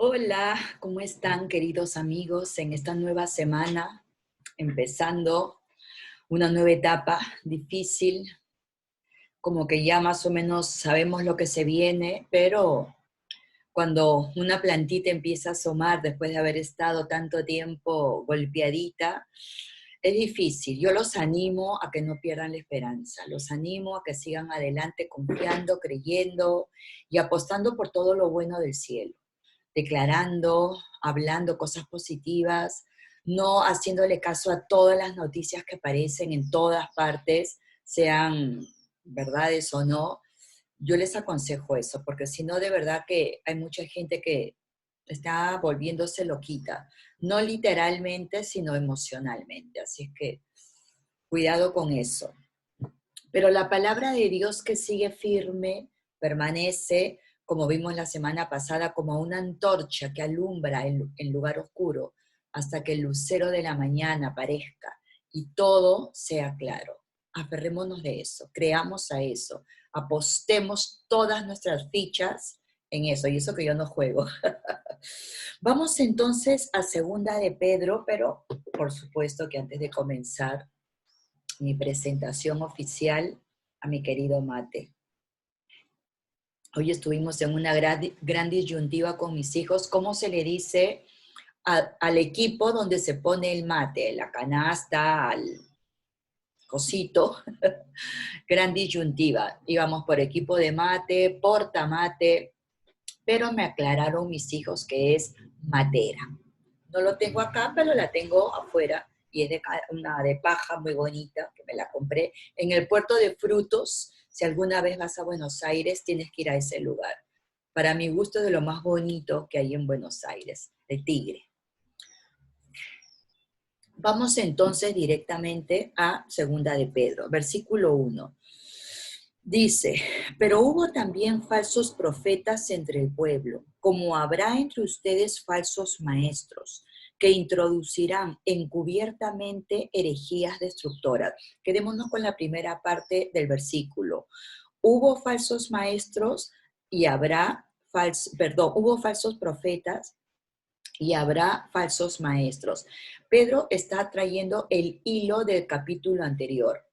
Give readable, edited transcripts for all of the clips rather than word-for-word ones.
Hola, ¿cómo están queridos amigos en esta nueva semana? Empezando una nueva etapa difícil, como que ya más o menos sabemos lo que se viene, pero cuando una plantita empieza a asomar después de haber estado tanto tiempo golpeadita, es difícil. Yo los animo a que no pierdan la esperanza, los animo a que sigan adelante confiando, creyendo y apostando por todo lo bueno del cielo, declarando, hablando cosas positivas, no haciéndole caso a todas las noticias que aparecen en todas partes, sean verdades o no. Yo les aconsejo eso, porque si no, de verdad que hay mucha gente que está volviéndose loquita, no literalmente, sino emocionalmente. Así es que cuidado con eso. Pero la palabra de Dios que sigue firme, permanece, como vimos la semana pasada, como una antorcha que alumbra en lugar oscuro hasta que el lucero de la mañana aparezca y todo sea claro. Aferrémonos de eso, creamos a eso, apostemos todas nuestras fichas en eso, y eso que yo no juego. Vamos entonces a segunda de Pedro, pero por supuesto que antes de comenzar mi presentación oficial a mi querido mate. Hoy estuvimos en una gran disyuntiva con mis hijos, ¿cómo se le dice al equipo donde se pone el mate? La canasta, al cosito, gran disyuntiva. Íbamos por equipo de mate, portamate, pero me aclararon mis hijos que es matera. No lo tengo acá, pero la tengo afuera y es una de paja muy bonita que me la compré en el puerto de frutos. Si alguna vez vas a Buenos Aires, tienes que ir a ese lugar. Para mi gusto es de lo más bonito que hay en Buenos Aires, el Tigre. Vamos entonces directamente a Segunda de Pedro, versículo 1. Dice, pero hubo también falsos profetas entre el pueblo, como habrá entre ustedes falsos maestros, que introducirán encubiertamente herejías destructoras. Quedémonos con la primera parte del versículo. Hubo falsos maestros y hubo falsos profetas y habrá falsos maestros. Pedro está trayendo el hilo del capítulo anterior.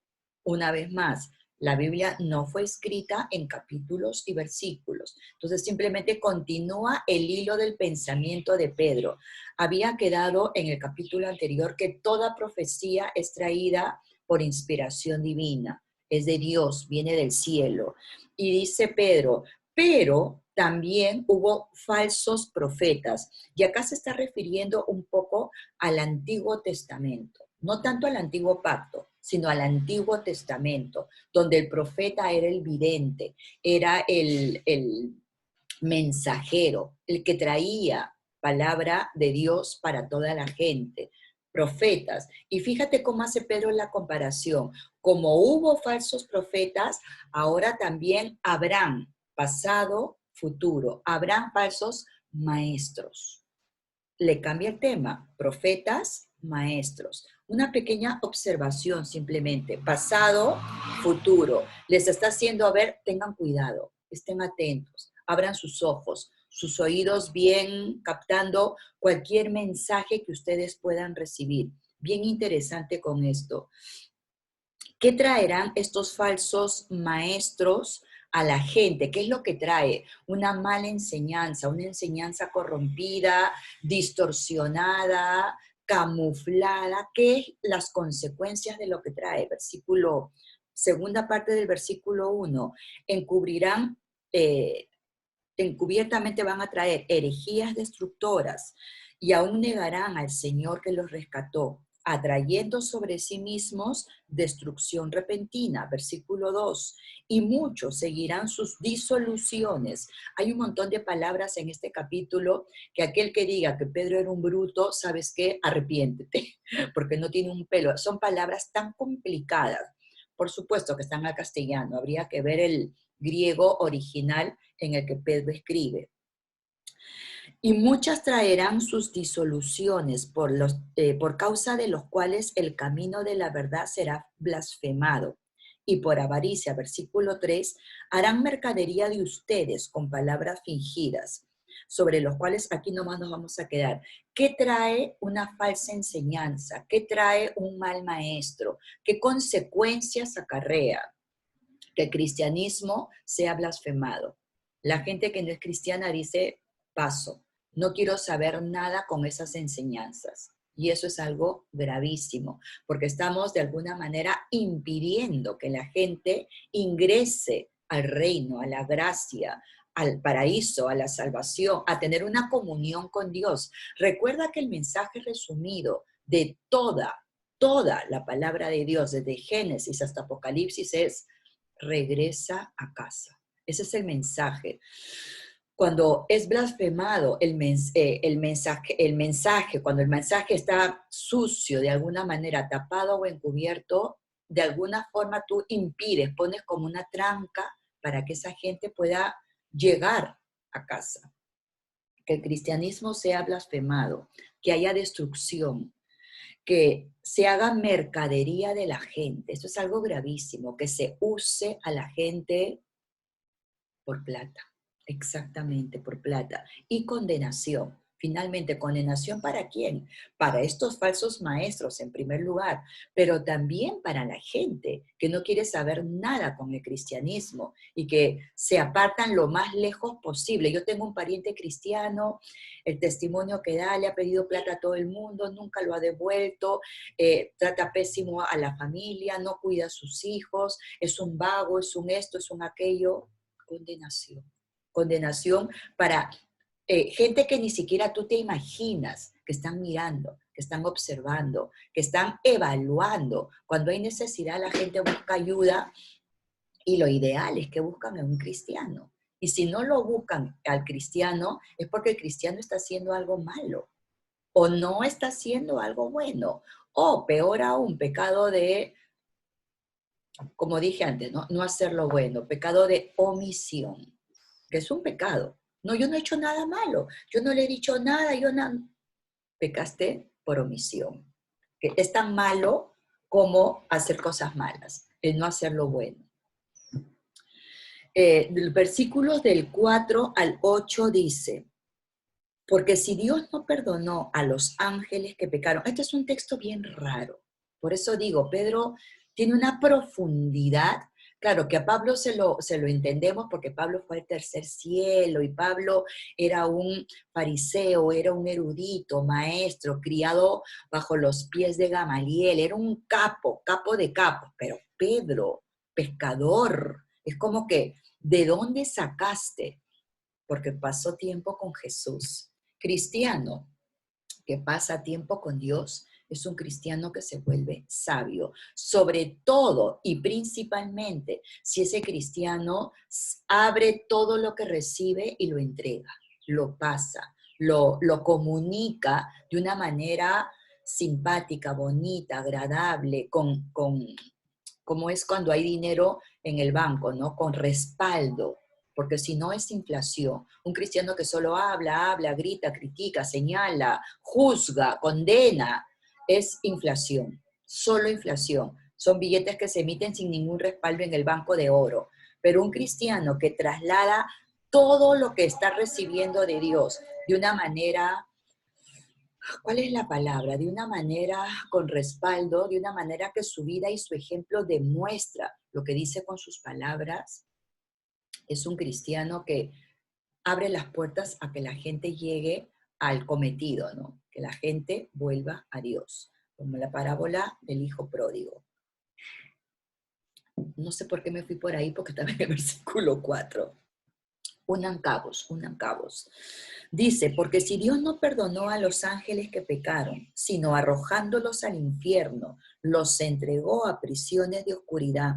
Una vez más, la Biblia no fue escrita en capítulos y versículos. Entonces simplemente continúa el hilo del pensamiento de Pedro. Había quedado en el capítulo anterior que toda profecía es traída por inspiración divina. Es de Dios, viene del cielo. Y dice Pedro, pero también hubo falsos profetas. Y acá se está refiriendo un poco al Antiguo Testamento, no tanto al Antiguo Pacto, sino al Antiguo Testamento, donde el profeta era el vidente, era el mensajero, el que traía palabra de Dios para toda la gente, profetas. Y fíjate cómo hace Pedro la comparación. Como hubo falsos profetas, ahora también habrán, pasado, futuro, habrán falsos maestros. Le cambia el tema, profetas, maestros. Una pequeña observación simplemente, pasado, futuro. Les está haciendo, a ver, tengan cuidado, estén atentos, abran sus ojos, sus oídos bien captando cualquier mensaje que ustedes puedan recibir. Bien interesante con esto. ¿Qué traerán estos falsos maestros a la gente? ¿Qué es lo que trae? Una mala enseñanza, una enseñanza corrompida, distorsionada, camuflada. ¿Qué es las consecuencias de lo que trae? Segunda parte del versículo 1. Encubrirán, encubiertamente van a traer herejías destructoras y aún negarán al Señor que los rescató, atrayendo sobre sí mismos destrucción repentina. Versículo 2. Y muchos seguirán sus disoluciones. Hay un montón de palabras en este capítulo que aquel que diga que Pedro era un bruto, ¿sabes qué? Arrepiéntete, porque no tiene un pelo. Son palabras tan complicadas. Por supuesto que están al castellano, habría que ver el griego original en el que Pedro escribe. Y muchas traerán sus disoluciones por causa de los cuales el camino de la verdad será blasfemado. Y por avaricia, versículo 3, harán mercadería de ustedes con palabras fingidas. sobre los cuales aquí nomás nos vamos a quedar. ¿Qué trae una falsa enseñanza? ¿Qué trae un mal maestro? ¿Qué consecuencias acarrea que el cristianismo sea blasfemado? La gente que no es cristiana dice, paso, no quiero saber nada con esas enseñanzas. Y eso es algo gravísimo, porque estamos de alguna manera impidiendo que la gente ingrese al reino, a la gracia, al paraíso, a la salvación, a tener una comunión con Dios. Recuerda que el mensaje resumido de toda la palabra de Dios, desde Génesis hasta Apocalipsis, es regresa a casa. Ese es el mensaje. Cuando es blasfemado el mensaje, cuando el mensaje está sucio, de alguna manera tapado o encubierto, de alguna forma tú impides, pones como una tranca para que esa gente pueda llegar a casa. Que el cristianismo sea blasfemado, que haya destrucción, que se haga mercadería de la gente. Eso es algo gravísimo, que se use a la gente por plata, exactamente, por plata. Y condenación. Finalmente, ¿condenación para quién? Para estos falsos maestros en primer lugar, pero también para la gente que no quiere saber nada con el cristianismo y que se apartan lo más lejos posible. Yo tengo un pariente cristiano, el testimonio que da, le ha pedido plata a todo el mundo, nunca lo ha devuelto, trata pésimo a la familia, no cuida a sus hijos, es un vago, es un esto, es un aquello. Condenación. Condenación para gente que ni siquiera tú te imaginas, que están mirando, que están observando, que están evaluando. Cuando hay necesidad, la gente busca ayuda y lo ideal es que buscan a un cristiano. Y si no lo buscan al cristiano, es porque el cristiano está haciendo algo malo o no está haciendo algo bueno. O peor aún, pecado de, como dije antes, no hacer lo bueno, pecado de omisión, que es un pecado. No, yo no he hecho nada malo, yo no le he dicho nada, pecaste por omisión. Que es tan malo como hacer cosas malas, el no hacer lo bueno. Versículos del 4 al 8 dice, porque si Dios no perdonó a los ángeles que pecaron, este es un texto bien raro, por eso digo, Pedro tiene una profundidad. Claro que a Pablo se lo entendemos porque Pablo fue al tercer cielo y Pablo era un fariseo, era un erudito, maestro, criado bajo los pies de Gamaliel, era un capo de capos, pero Pedro, pescador, es como que, ¿de dónde sacaste? Porque pasó tiempo con Jesús. Cristiano que pasa tiempo con Dios es un cristiano que se vuelve sabio, sobre todo y principalmente si ese cristiano abre todo lo que recibe y lo entrega, lo pasa, lo comunica de una manera simpática, bonita, agradable, como es cuando hay dinero en el banco, ¿no? Con respaldo, porque si no es inflación. Un cristiano que solo habla, grita, critica, señala, juzga, condena, es inflación, solo inflación. Son billetes que se emiten sin ningún respaldo en el banco de oro. Pero un cristiano que traslada todo lo que está recibiendo de Dios de una manera, ¿cuál es la palabra? De una manera con respaldo, de una manera que su vida y su ejemplo demuestra lo que dice con sus palabras, es un cristiano que abre las puertas a que la gente llegue al cometido, ¿no? Que la gente vuelva a Dios, como la parábola del hijo pródigo. No sé por qué me fui por ahí, porque estaba en el versículo 4. Unan cabos, unan cabos. Dice, porque si Dios no perdonó a los ángeles que pecaron, sino arrojándolos al infierno, los entregó a prisiones de oscuridad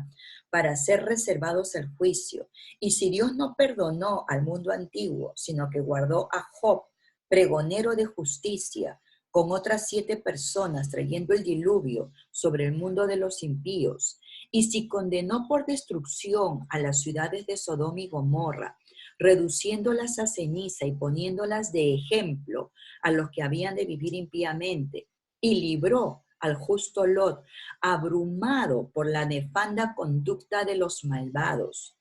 para ser reservados al juicio. Y si Dios no perdonó al mundo antiguo, sino que guardó a Job, pregonero de justicia, con otras 7 personas trayendo el diluvio sobre el mundo de los impíos, y si condenó por destrucción a las ciudades de Sodoma y Gomorra, reduciéndolas a ceniza y poniéndolas de ejemplo a los que habían de vivir impíamente, y libró al justo Lot, abrumado por la nefanda conducta de los malvados,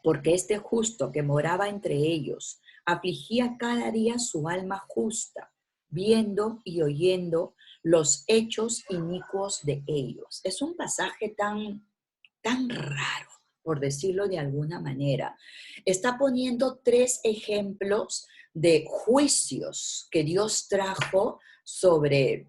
porque este justo que moraba entre ellos afligía cada día su alma justa, viendo y oyendo los hechos inicuos de ellos. Es un pasaje tan raro, por decirlo de alguna manera. Está poniendo 3 ejemplos de juicios que Dios trajo sobre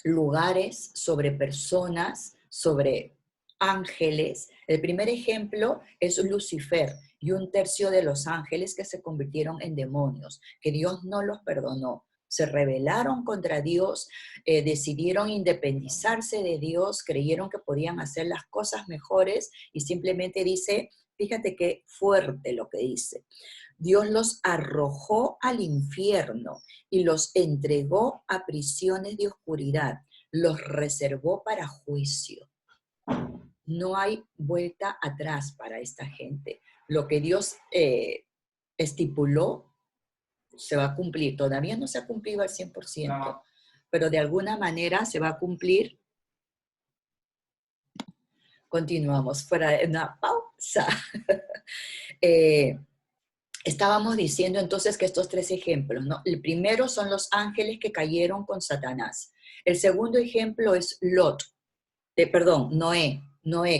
lugares, sobre personas, sobre ángeles. El primer ejemplo es Lucifer y 1/3 de los ángeles que se convirtieron en demonios, que Dios no los perdonó. Se rebelaron contra Dios, decidieron independizarse de Dios, creyeron que podían hacer las cosas mejores y simplemente dice, fíjate qué fuerte lo que dice. Dios los arrojó al infierno y los entregó a prisiones de oscuridad, los reservó para juicio. No hay vuelta atrás para esta gente. Lo que Dios estipuló se va a cumplir. Todavía no se ha cumplido al 100%, no, pero de alguna manera se va a cumplir. Continuamos fuera de una pausa. Estábamos diciendo entonces que estos 3 ejemplos, ¿no? El primero son los ángeles que cayeron con Satanás. El segundo ejemplo es Noé,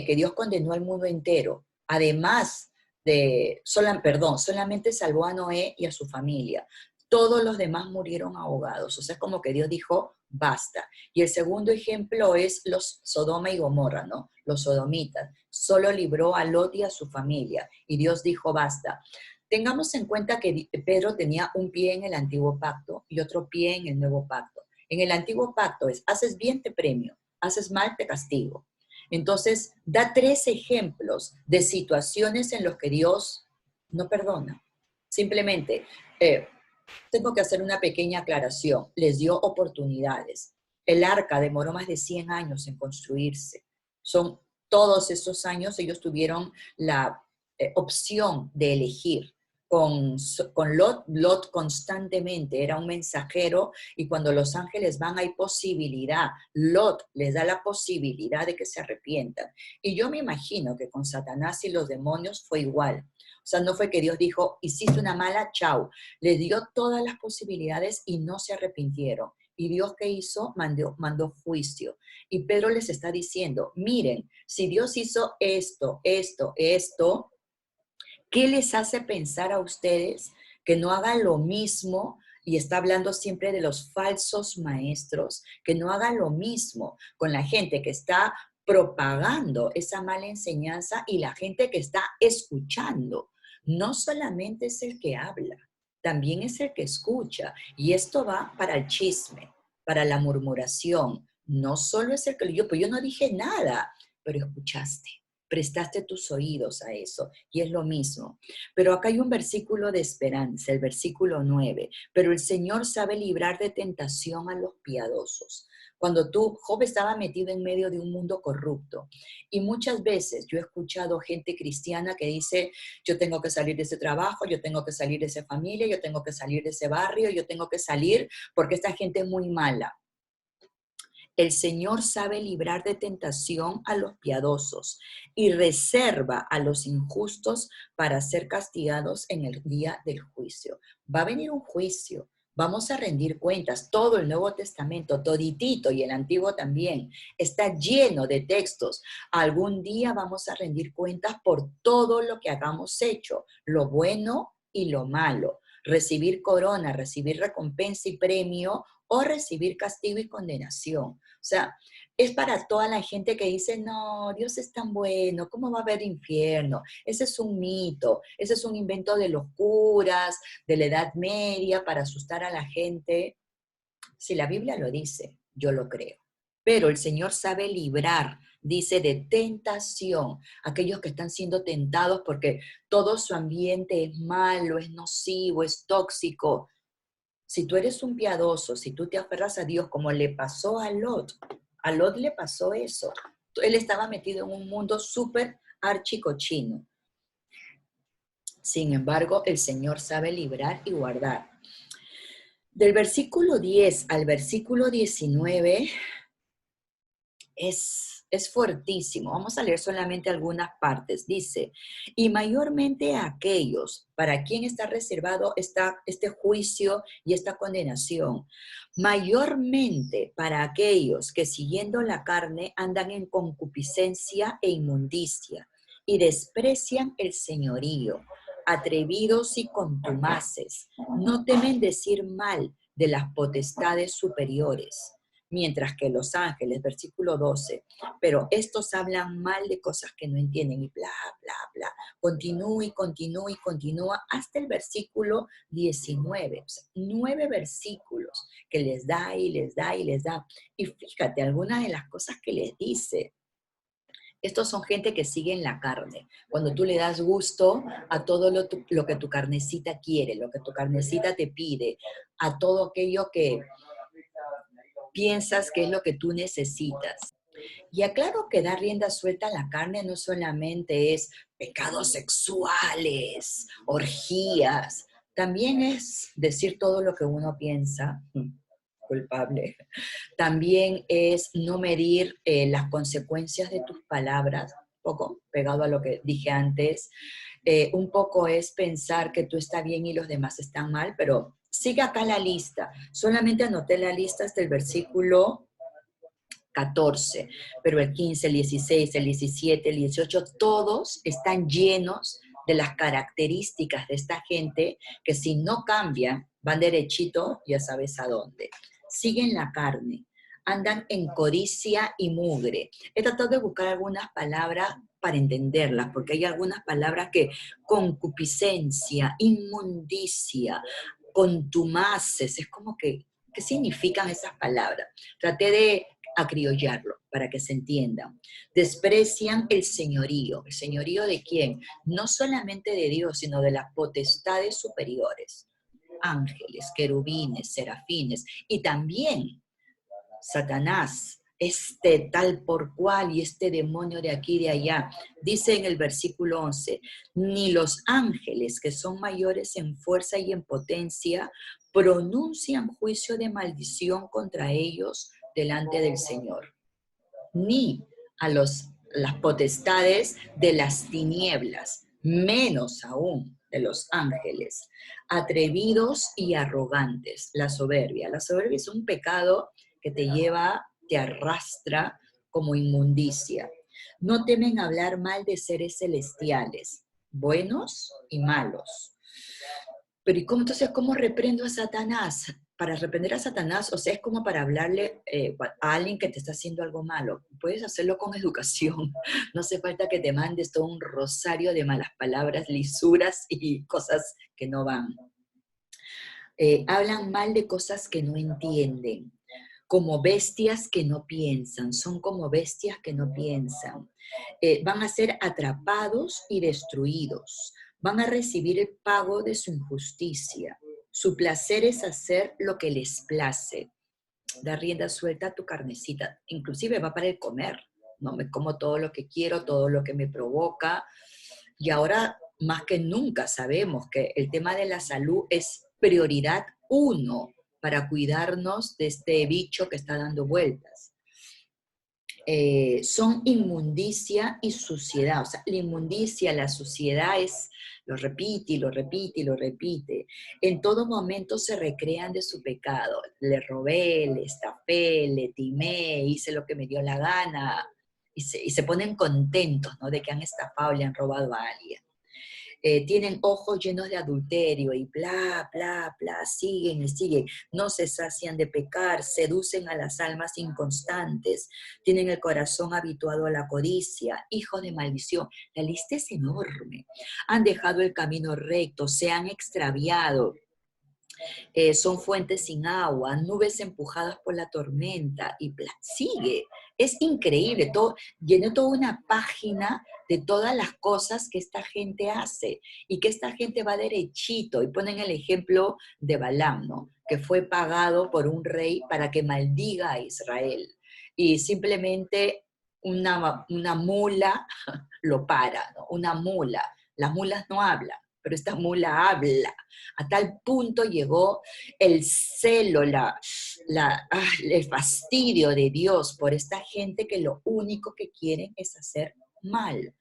que Dios condenó al mundo entero. Además solamente salvó a Noé y a su familia. Todos los demás murieron ahogados. O sea, es como que Dios dijo, basta. Y el segundo ejemplo es los Sodoma y Gomorra, ¿no? Los sodomitas. Solo libró a Lot y a su familia. Y Dios dijo, basta. Tengamos en cuenta que Pedro tenía un pie en el antiguo pacto y otro pie en el nuevo pacto. En el antiguo pacto es, haces bien, te premio, haces mal, te castigo. Entonces, da 3 ejemplos de situaciones en las que Dios no perdona. Simplemente, tengo que hacer una pequeña aclaración. Les dio oportunidades. El arca demoró más de 100 años en construirse. Son todos esos años ellos tuvieron la opción de elegir. Con Lot constantemente era un mensajero y cuando los ángeles van hay posibilidad. Lot les da la posibilidad de que se arrepientan. Y yo me imagino que con Satanás y los demonios fue igual. O sea, no fue que Dios dijo, hiciste una mala, chao. Les dio todas las posibilidades y no se arrepintieron. ¿Y Dios qué hizo? Mandó juicio. Y Pedro les está diciendo, miren, si Dios hizo esto, ¿qué les hace pensar a ustedes que no hagan lo mismo? Y está hablando siempre de los falsos maestros, que no hagan lo mismo con la gente que está propagando esa mala enseñanza y la gente que está escuchando. No solamente es el que habla, también es el que escucha. Y esto va para el chisme, para la murmuración. No solo es el que pues yo no dije nada, pero escuchaste. Prestaste tus oídos a eso, y es lo mismo. Pero acá hay un versículo de esperanza, el versículo 9. Pero el Señor sabe librar de tentación a los piadosos. Cuando Job estaba metido en medio de un mundo corrupto, y muchas veces yo he escuchado gente cristiana que dice, yo tengo que salir de ese trabajo, yo tengo que salir de esa familia, yo tengo que salir de ese barrio, yo tengo que salir porque esta gente es muy mala. El Señor sabe librar de tentación a los piadosos y reserva a los injustos para ser castigados en el día del juicio. Va a venir un juicio, vamos a rendir cuentas. Todo el Nuevo Testamento, toditito y el Antiguo también, está lleno de textos. Algún día vamos a rendir cuentas por todo lo que hagamos hecho, lo bueno y lo malo. Recibir corona, recibir recompensa y premio o recibir castigo y condenación. O sea, es para toda la gente que dice, no, Dios es tan bueno, ¿cómo va a haber infierno? Ese es un mito, ese es un invento de los curas, de la Edad Media, para asustar a la gente. Si la Biblia lo dice, yo lo creo. Pero el Señor sabe librar, dice, de tentación, aquellos que están siendo tentados porque todo su ambiente es malo, es nocivo, es tóxico. Si tú eres un piadoso, si tú te aferras a Dios, como le pasó a Lot le pasó eso. Él estaba metido en un mundo súper archicochino. Sin embargo, el Señor sabe librar y guardar. Del versículo 10 al versículo 19 es Es fuertísimo. Vamos a leer solamente algunas partes. Dice, y mayormente a aquellos para quien está reservado este juicio y esta condenación. Mayormente para aquellos que siguiendo la carne andan en concupiscencia e inmundicia y desprecian el señorío, atrevidos y contumaces, no temen decir mal de las potestades superiores, mientras que los ángeles, versículo 12, pero estos hablan mal de cosas que no entienden y bla, bla, bla. Continúa y continúa y continúa hasta el versículo 19, o sea, 9 versículos que les da y les da y les da. Y fíjate, algunas de las cosas que les dice. Estos son gente que sigue en la carne. Cuando tú le das gusto a todo lo que tu carnecita quiere, lo que tu carnecita te pide, a todo aquello que piensas que es lo que tú necesitas. Y aclaro que dar rienda suelta a la carne no solamente es pecados sexuales, orgías, también es decir todo lo que uno piensa, culpable. También es no medir las consecuencias de tus palabras, poco pegado a lo que dije antes. Un poco es pensar que tú estás bien y los demás están mal, pero sigue acá la lista. Solamente anoté la lista hasta el versículo 14, pero el 15, el 16, el 17, el 18, todos están llenos de las características de esta gente que si no cambian, van derechito, ya sabes a dónde. Siguen la carne, andan en codicia y mugre. He tratado de buscar algunas palabras para entenderlas, porque hay algunas palabras que concupiscencia, inmundicia, contumaces, es como que, ¿qué significan esas palabras? Traté de acriollarlo para que se entiendan. Desprecian el señorío. ¿El señorío de quién? No solamente de Dios, sino de las potestades superiores. Ángeles, querubines, serafines y también Satanás, este tal por cual y este demonio de aquí y de allá. Dice en el versículo 11, ni los ángeles que son mayores en fuerza y en potencia pronuncian juicio de maldición contra ellos delante del Señor, ni a las potestades de las tinieblas, menos aún de los ángeles, atrevidos y arrogantes. La soberbia. La soberbia es un pecado que te lleva, te arrastra como inmundicia. No temen hablar mal de seres celestiales, buenos y malos. Pero ¿y cómo entonces cómo reprendo a Satanás? Para reprender a Satanás, o sea, es como para hablarle a alguien que te está haciendo algo malo. Puedes hacerlo con educación. No hace falta que te mandes todo un rosario de malas palabras, lisuras y cosas que no van. Hablan mal de cosas que no entienden, como bestias que no piensan, son como bestias que no piensan. Van a ser atrapados y destruidos, van a recibir el pago de su injusticia. Su placer es hacer lo que les place. Da rienda suelta a tu carnecita, inclusive va para el comer. No me como todo lo que quiero, todo lo que me provoca. Y ahora, más que nunca, sabemos que el tema de la salud es prioridad uno para cuidarnos de este bicho que está dando vueltas. Son inmundicia y suciedad. O sea, la inmundicia, la suciedad es, lo repite y lo repite y lo repite. En todo momento se recrean de su pecado. Le robé, le estafé, le timé, hice lo que me dio la gana. Y se ponen contentos, ¿no? De que han estafado, le han robado a alguien. Tienen ojos llenos de adulterio y bla, bla, bla, siguen y siguen, no se sacian de pecar, seducen a las almas inconstantes, tienen el corazón habituado a la codicia, hijos de maldición. La lista es enorme. Han dejado el camino recto, se han extraviado. Son fuentes sin agua, nubes empujadas por la tormenta, y sigue. Es increíble, llené toda una página de todas las cosas que esta gente hace, y que esta gente va derechito, y ponen el ejemplo de Balaam, ¿no? Que fue pagado por un rey para que maldiga a Israel, y simplemente una mula lo para, ¿no? Una mula. Las mulas no hablan, pero esta mula habla. A tal punto llegó el celo, el fastidio de Dios por esta gente que lo único que quieren es hacer mal.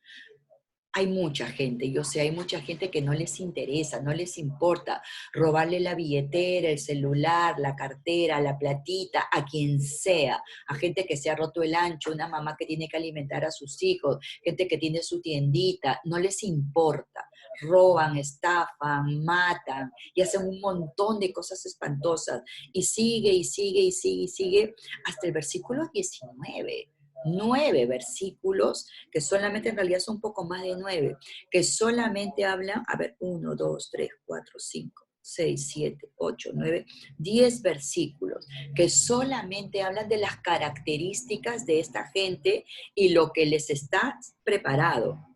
Hay mucha gente, yo sé, hay mucha gente que no les interesa, no les importa robarle la billetera, el celular, la cartera, la platita, a quien sea, a gente que se ha roto el ancho, una mamá que tiene que alimentar a sus hijos, gente que tiene su tiendita, no les importa. Roban, estafan, matan y hacen un montón de cosas espantosas. Y sigue, y sigue, y sigue, y sigue, hasta el versículo 19. 9 versículos, que solamente en realidad son un poco más de 9, que solamente hablan, a ver, 1, 2, 3, 4, 5, 6, 7, 8, 9, 10 versículos, que solamente hablan de las características de esta gente y lo que les está preparado.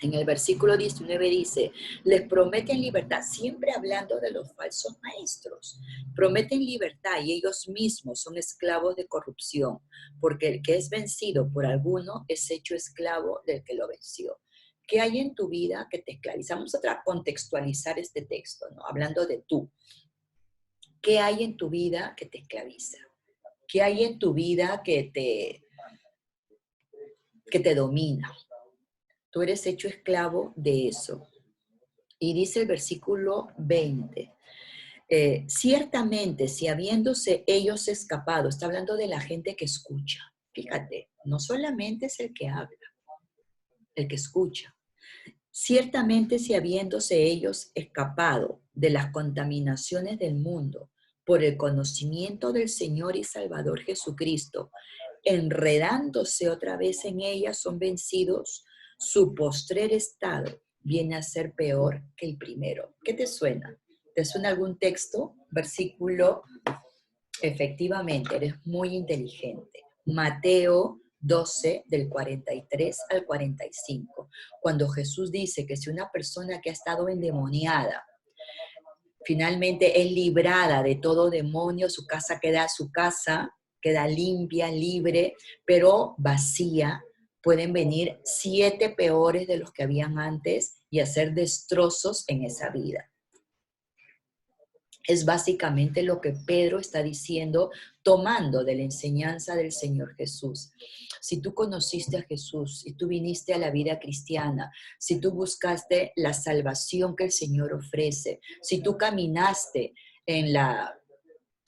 En el versículo 19 dice, les prometen libertad, siempre hablando de los falsos maestros. Prometen libertad y ellos mismos son esclavos de corrupción, porque el que es vencido por alguno es hecho esclavo del que lo venció. ¿Qué hay en tu vida que te esclaviza? Vamos a contextualizar este texto, ¿no? Hablando de tú. ¿Qué hay en tu vida que te esclaviza? ¿Qué hay en tu vida que te domina? Tú eres hecho esclavo de eso. Y dice el versículo 20, ciertamente si habiéndose ellos escapado, está hablando de la gente que escucha, fíjate, no solamente es el que habla, el que escucha. Ciertamente si habiéndose ellos escapado de las contaminaciones del mundo por el conocimiento del Señor y Salvador Jesucristo, enredándose otra vez en ellas, son vencidos, su postrer estado viene a ser peor que el primero. ¿Qué te suena? ¿Te suena algún texto? Versículo, efectivamente, eres muy inteligente. Mateo 12, del 43 al 45, cuando Jesús dice que si una persona que ha estado endemoniada, finalmente es librada de todo demonio, su casa, queda limpia, libre, pero vacía. Pueden venir 7 peores de los que habían antes y hacer destrozos en esa vida. Es básicamente lo que Pedro está diciendo, tomando de la enseñanza del Señor Jesús. Si tú conociste a Jesús, si tú viniste a la vida cristiana, si tú buscaste la salvación que el Señor ofrece, si tú caminaste en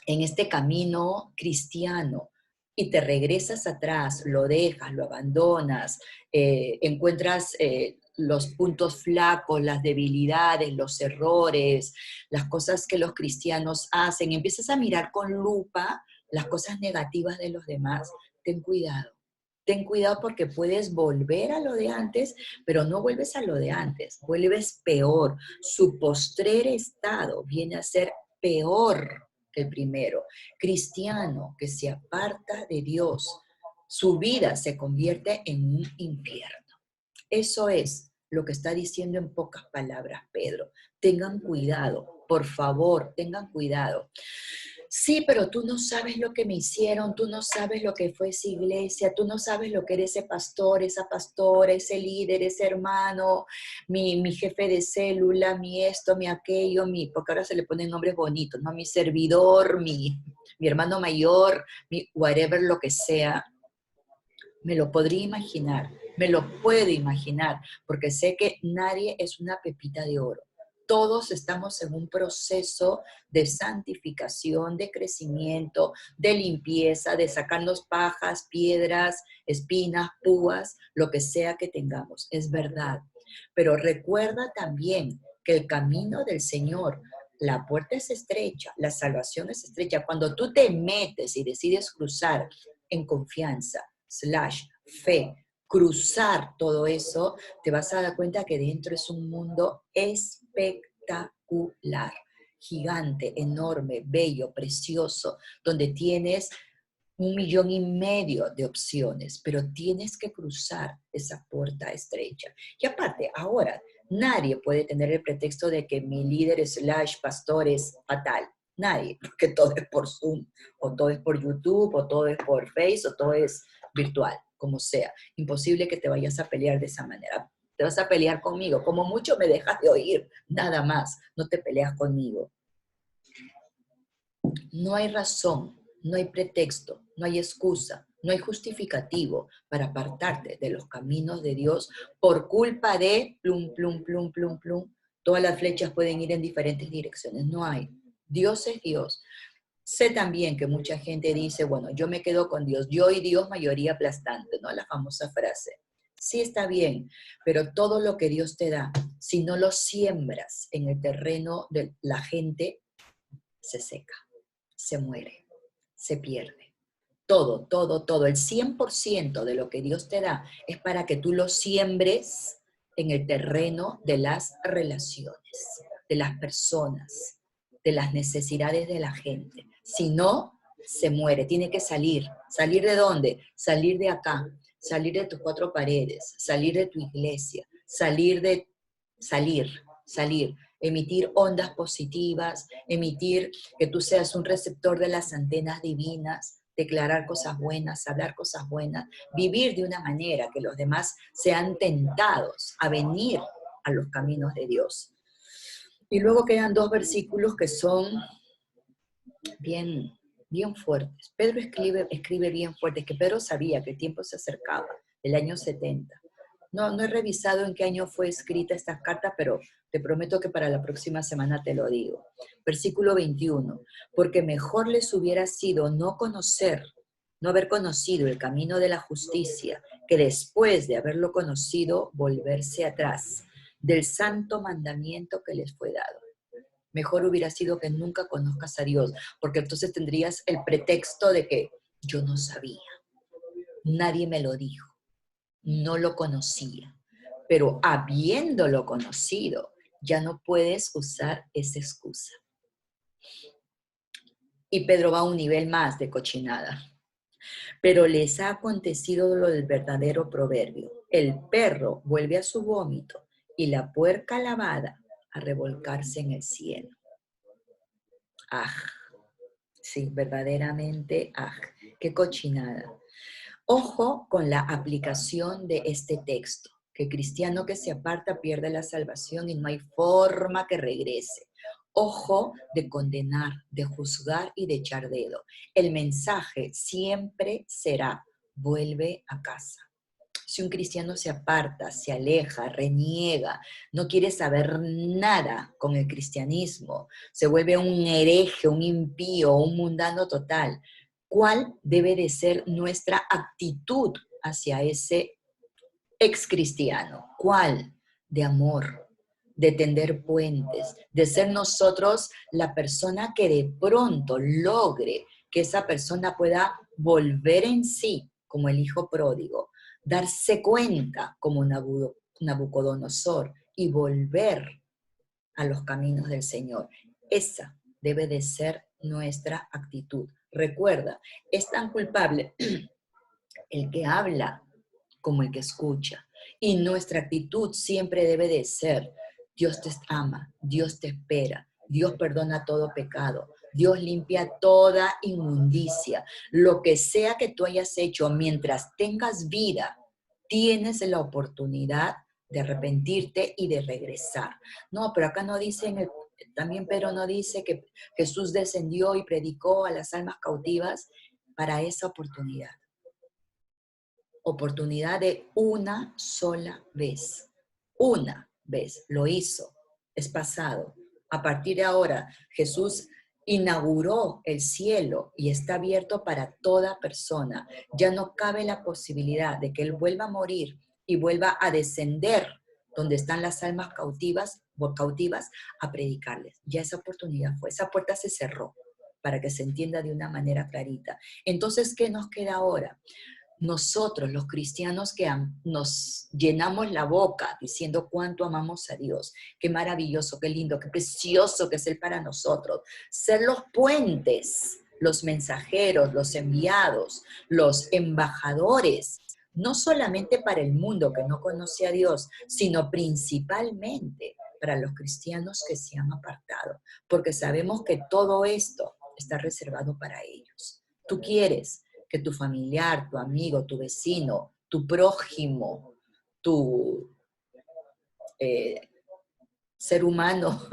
este camino cristiano y te regresas atrás, lo dejas, lo abandonas, encuentras los puntos flacos, las debilidades, los errores, las cosas que los cristianos hacen, empiezas a mirar con lupa las cosas negativas de los demás, ten cuidado. Ten cuidado porque puedes volver a lo de antes, pero no vuelves a lo de antes, vuelves peor. Su postrer estado viene a ser peor que el primero. Cristiano que se aparta de Dios, su vida se convierte en un infierno. Eso es lo que está diciendo en pocas palabras Pedro. Tengan cuidado, por favor, tengan cuidado. Sí, pero tú no sabes lo que me hicieron, tú no sabes lo que fue esa iglesia, tú no sabes lo que era ese pastor, esa pastora, ese líder, ese hermano, mi jefe de célula, mi esto, mi aquello, porque ahora se le ponen nombres bonitos, ¿no? Mi servidor, mi hermano mayor, mi whatever, lo que sea. Me lo podría imaginar, me lo puedo imaginar, porque sé que nadie es una pepita de oro. Todos estamos en un proceso de santificación, de crecimiento, de limpieza, de sacarnos pajas, piedras, espinas, púas, lo que sea que tengamos. Es verdad. Pero recuerda también que el camino del Señor, la puerta es estrecha, la salvación es estrecha. Cuando tú te metes y decides cruzar en confianza, fe, cruzar todo eso, te vas a dar cuenta que dentro es un mundo espectacular, gigante, enorme, bello, precioso, donde tienes 1,5 millones de opciones, pero tienes que cruzar esa puerta estrecha. Y aparte, ahora, nadie puede tener el pretexto de que mi líder pastor es fatal. Nadie, porque todo es por Zoom, o todo es por YouTube, o todo es por Facebook, o todo es virtual, como sea. Imposible que te vayas a pelear de esa manera. te vas a pelear conmigo. Como mucho me dejas de oír, nada más, no te peleas conmigo. No hay razón, no hay pretexto, no hay excusa, no hay justificativo para apartarte de los caminos de Dios por culpa de plum, plum, plum, plum, plum. Todas las flechas pueden ir en diferentes direcciones, no hay. Dios es Dios. Sé también que mucha gente dice, bueno, yo me quedo con Dios, yo y Dios mayoría aplastante, ¿no? La famosa frase. Sí está bien, pero todo lo que Dios te da, si no lo siembras en el terreno de la gente, se seca, se muere, se pierde. Todo, todo, todo. El 100% de lo que Dios te da es para que tú lo siembres en el terreno de las relaciones, de las personas, de las necesidades de la gente. Si no, se muere, tiene que salir. ¿Salir de dónde? Salir de acá, salir de tus cuatro paredes, salir de tu iglesia, salir, emitir ondas positivas, emitir que tú seas un receptor de las antenas divinas, declarar cosas buenas, hablar cosas buenas, vivir de una manera que los demás sean tentados a venir a los caminos de Dios. Y luego quedan dos versículos que son bien, bien fuertes. Pedro escribe bien fuerte, que Pedro sabía que el tiempo se acercaba, el año 70. No he revisado en qué año fue escrita esta carta, pero te prometo que para la próxima semana te lo digo. Versículo 21. Porque mejor les hubiera sido no haber conocido el camino de la justicia, que después de haberlo conocido, volverse atrás del santo mandamiento que les fue dado. Mejor hubiera sido que nunca conozcas a Dios, porque entonces tendrías el pretexto de que yo no sabía, nadie me lo dijo, no lo conocía. Pero habiéndolo conocido, ya no puedes usar esa excusa. Y Pedro va a un nivel más de cochinada. Pero les ha acontecido lo del verdadero proverbio. El perro vuelve a su vómito y la puerca lavada a revolcarse en el cielo. ¡Ah! Sí, verdaderamente, ¡ah! ¡Qué cochinada! Ojo con la aplicación de este texto, que cristiano que se aparta pierde la salvación y no hay forma que regrese. Ojo de condenar, de juzgar y de echar dedo. El mensaje siempre será, vuelve a casa. Si un cristiano se aparta, se aleja, reniega, no quiere saber nada con el cristianismo, se vuelve un hereje, un impío, un mundano total, ¿cuál debe de ser nuestra actitud hacia ese ex cristiano? ¿Cuál? De amor, de tender puentes, de ser nosotros la persona que de pronto logre que esa persona pueda volver en sí, como el hijo pródigo, darse cuenta como Nabucodonosor y volver a los caminos del Señor. Esa debe de ser nuestra actitud. Recuerda, es tan culpable el que habla como el que escucha. Y nuestra actitud siempre debe de ser, Dios te ama, Dios te espera, Dios perdona todo pecado, Dios limpia toda inmundicia. Lo que sea que tú hayas hecho mientras tengas vida, tienes la oportunidad de arrepentirte y de regresar. No, pero acá no dice, también Pedro no dice que Jesús descendió y predicó a las almas cautivas para esa oportunidad. Oportunidad de una sola vez. Una vez lo hizo, es pasado. A partir de ahora, Jesús inauguró el cielo y está abierto para toda persona. Ya no cabe la posibilidad de que Él vuelva a morir y vuelva a descender donde están las almas cautivas a predicarles. Ya esa oportunidad fue, esa puerta se cerró para que se entienda de una manera clarita. Entonces, ¿qué nos queda ahora? Nosotros, los cristianos que nos llenamos la boca diciendo cuánto amamos a Dios, qué maravilloso, qué lindo, qué precioso que es Él para nosotros, ser los puentes, los mensajeros, los enviados, los embajadores, no solamente para el mundo que no conoce a Dios, sino principalmente para los cristianos que se han apartado, porque sabemos que todo esto está reservado para ellos. Tú quieres que tu familiar, tu amigo, tu vecino, tu prójimo, tu ser humano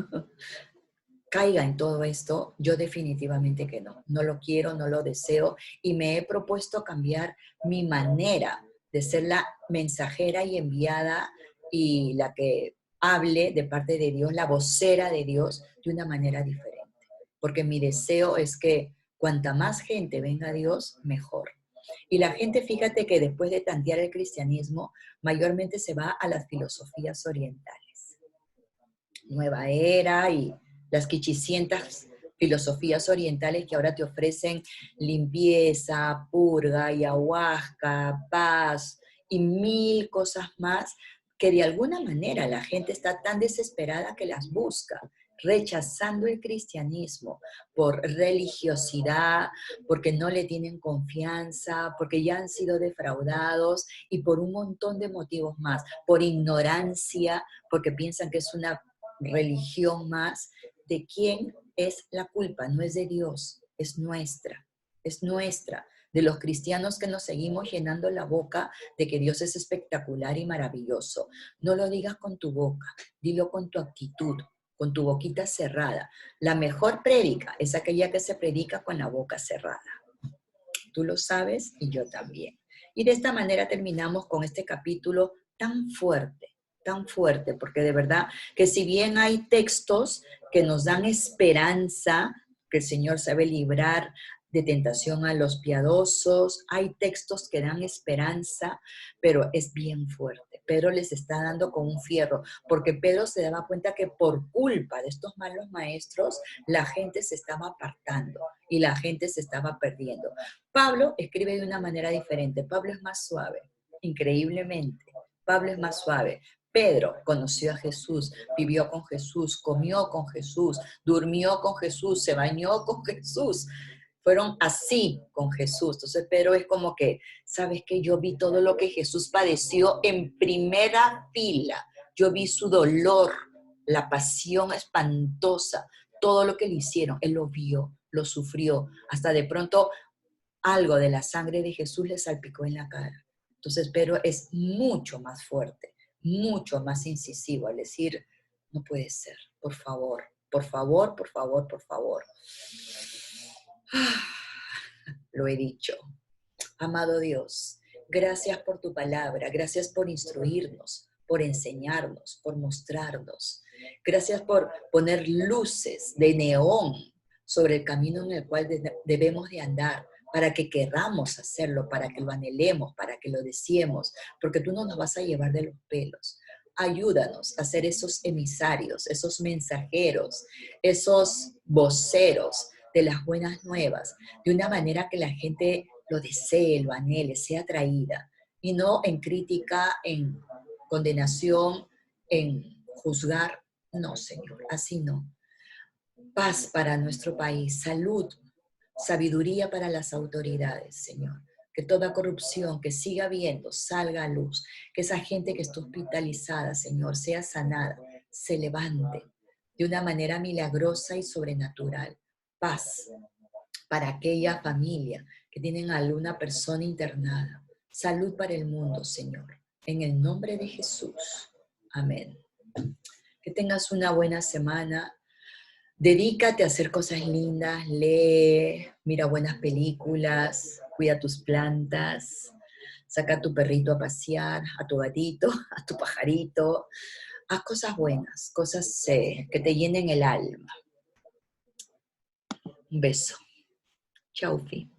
caiga en todo esto, yo definitivamente que no. No lo quiero, no lo deseo y me he propuesto cambiar mi manera de ser la mensajera y enviada y la que hable de parte de Dios, la vocera de Dios, de una manera diferente. Porque mi deseo es que cuanta más gente venga a Dios, mejor. Y la gente, fíjate que después de tantear el cristianismo, mayormente se va a las filosofías orientales. Nueva Era y las quichicientas filosofías orientales que ahora te ofrecen limpieza, purga, ayahuasca, paz y mil cosas más que de alguna manera la gente está tan desesperada que las busca, rechazando el cristianismo por religiosidad, porque no le tienen confianza, porque ya han sido defraudados y por un montón de motivos más, por ignorancia, porque piensan que es una religión más. ¿De quién es la culpa? No es de Dios, es nuestra, de los cristianos que nos seguimos llenando la boca de que Dios es espectacular y maravilloso. No lo digas con tu boca, dilo con tu actitud, con tu boquita cerrada. La mejor prédica es aquella que se predica con la boca cerrada. Tú lo sabes y yo también. Y de esta manera terminamos con este capítulo tan fuerte, porque de verdad que si bien hay textos que nos dan esperanza, que el Señor sabe librar de tentación a los piadosos, hay textos que dan esperanza, pero es bien fuerte. Pedro les está dando con un fierro, porque Pedro se daba cuenta que por culpa de estos malos maestros, la gente se estaba apartando y la gente se estaba perdiendo. Pablo escribe de una manera diferente. Pablo es más suave, increíblemente. Pablo es más suave. Pedro conoció a Jesús, vivió con Jesús, comió con Jesús, durmió con Jesús, se bañó con Jesús. Fueron así con Jesús. Entonces Pedro es como que, ¿sabes qué? Yo vi todo lo que Jesús padeció en primera fila. Yo vi su dolor, la pasión espantosa, todo lo que le hicieron. Él lo vio, lo sufrió. Hasta de pronto algo de la sangre de Jesús le salpicó en la cara. Entonces Pedro es mucho más fuerte, mucho más incisivo al decir, no puede ser, por favor, por favor, por favor, por favor. Lo he dicho. Amado Dios, gracias por tu palabra, gracias por instruirnos, por enseñarnos, por mostrarnos. Gracias por poner luces de neón sobre el camino en el cual debemos de andar, para que queramos hacerlo, para que lo anhelemos, para que lo deseemos, porque tú no nos vas a llevar de los pelos. Ayúdanos a ser esos emisarios, esos mensajeros, esos voceros de las buenas nuevas, de una manera que la gente lo desee, lo anhele, sea atraída, y no en crítica, en condenación, en juzgar. No, Señor, así no. Paz para nuestro país, salud, sabiduría para las autoridades, Señor. Que toda corrupción que siga habiendo salga a luz, que esa gente que está hospitalizada, Señor, sea sanada, se levante de una manera milagrosa y sobrenatural. Paz para aquella familia que tienen a alguna persona internada. Salud para el mundo, Señor. En el nombre de Jesús. Amén. Que tengas una buena semana. Dedícate a hacer cosas lindas, lee, mira buenas películas, cuida tus plantas, saca a tu perrito a pasear, a tu gatito, a tu pajarito. Haz cosas buenas, cosas que te llenen el alma. Un beso. Chau, Fi.